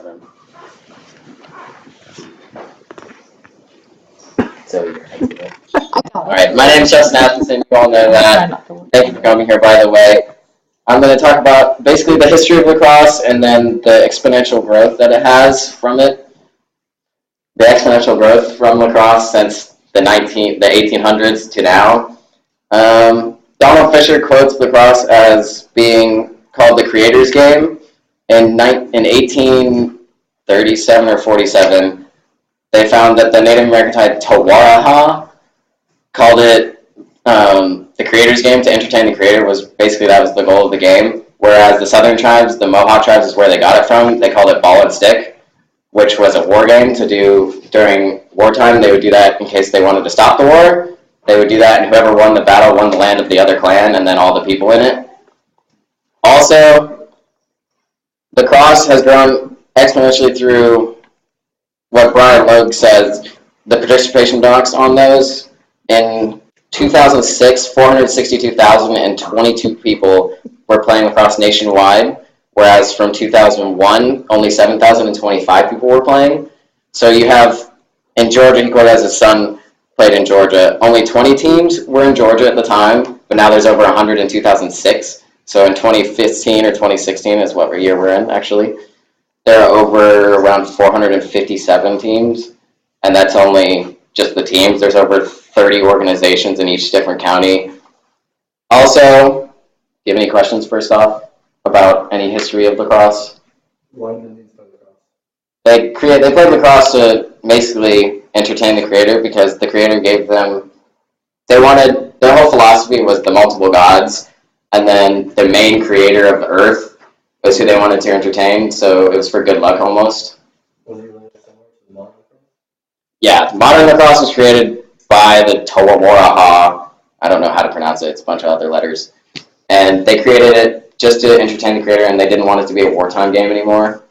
classroom. So, all right, my name is Justin Atkinson. You all know that. Thank you for coming here, by the way. I'm going to talk about basically the history of lacrosse and then the exponential growth that it has from it. The exponential growth from lacrosse since the 1800s to now. Donald Fisher quotes lacrosse as being called the creator's game. In 1837 or 47, they found that the Native American tribe Tawaraha called it the creator's game to entertain the creator. That was the goal of the game. Whereas the southern tribes, the Mohawk tribes, is where they got it from. They called it ball and stick, which was a war game to do during wartime. They would do that in case they wanted to stop the war. They would do that, and whoever won the battle won the land of the other clan and then all the people in it. Also, lacrosse has grown exponentially through what Brian Logue says, the participation docs on those. In 2006, 462,022 people were playing lacrosse nationwide, whereas from 2001, only 7,025 people were playing. So you have, in Georgia, he Cortez's son played in Georgia. Only 20 teams were in Georgia at the time, but now there's over 100 in 2006. So in 2015 or 2016 is what year we're in, actually. There are around 457 teams, and that's only just the teams. There's over 30 organizations in each different county. Also, do you have any questions first off about any history of lacrosse? Why did Indians play lacrosse? They played lacrosse to basically entertain the creator, because the creator gave them, their whole philosophy was the multiple gods, and then the main creator of the earth was who they wanted to entertain, so it was for good luck almost. Was it really similar to the modern lacrosse? Yeah, modern lacrosse was created by the Tawaraha. I don't know how to pronounce it, it's a bunch of other letters. And they created it just to entertain the creator, and they didn't want it to be a wartime game anymore.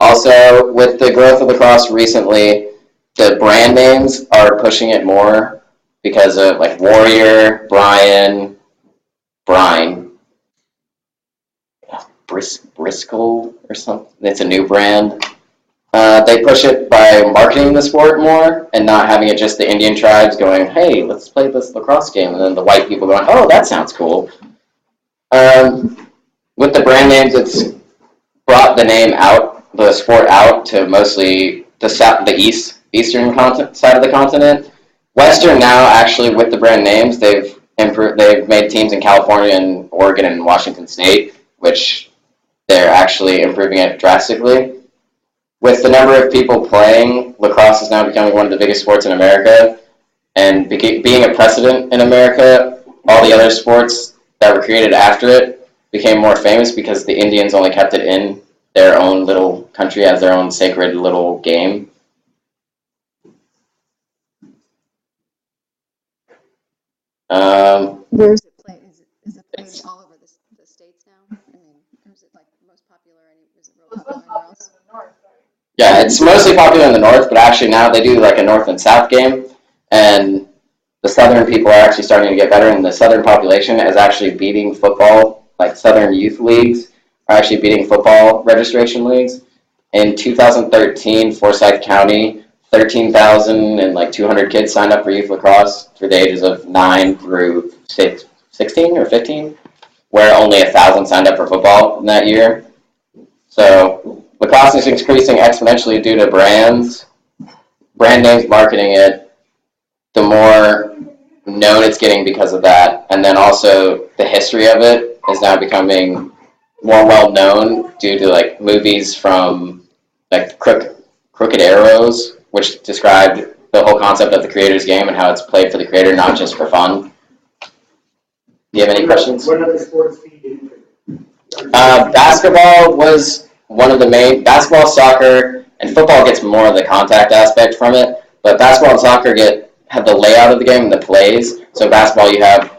Also, with the growth of lacrosse recently, the brand names are pushing it more because of like Warrior, Brine, Briscoe or something. It's a new brand. They push it by marketing the sport more and not having it just the Indian tribes going, hey, let's play this lacrosse game, and then the white people going, oh, that sounds cool. With the brand names, it's brought the name out, the sport out to mostly the eastern side of the continent. Western now, actually, with the brand names, they've made teams in California and Oregon and Washington State, which they're actually improving it drastically. With the number of people playing, lacrosse is now becoming one of the biggest sports in America, and being a precedent in America, all the other sports that were created after it became more famous because the Indians only kept it in their own little country as their own sacred little game. Where is it played? Is it played all over the states now? I mean, is it like most popular? Is it real popular anywhere else? Yeah, it's mostly popular in the north, but actually now they do like a north and south game, and the southern people are actually starting to get better, and the southern population is actually beating football, like southern youth leagues are actually beating football registration leagues. In 2013, Forsyth County, 13,200 kids signed up for youth lacrosse for the ages of 9 through 16 or 15, where only 1,000 signed up for football in that year. So lacrosse is increasing exponentially due to brand names marketing it. The more known it's getting because of that, and then also the history of it is now becoming more well known due to like movies from like Crooked Arrows, which described the whole concept of the creator's game and how it's played for the creator, not just for fun. Do you have any questions? What other sports feed into? Basketball was one of the main. Basketball, soccer, and football gets more of the contact aspect from it, but basketball and soccer have the layout of the game and the plays. So basketball, you have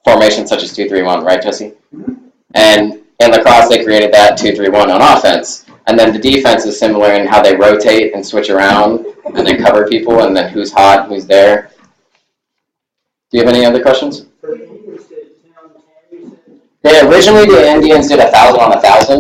formations such as 2-3-1, right, Jesse? Mm-hmm. And in lacrosse, they created that 2-3-1 on offense. And then the defense is similar in how they rotate and switch around and then cover people and then who's hot, who's there. Do you have any other questions? Originally, the Indians did 1,000 on 1,000.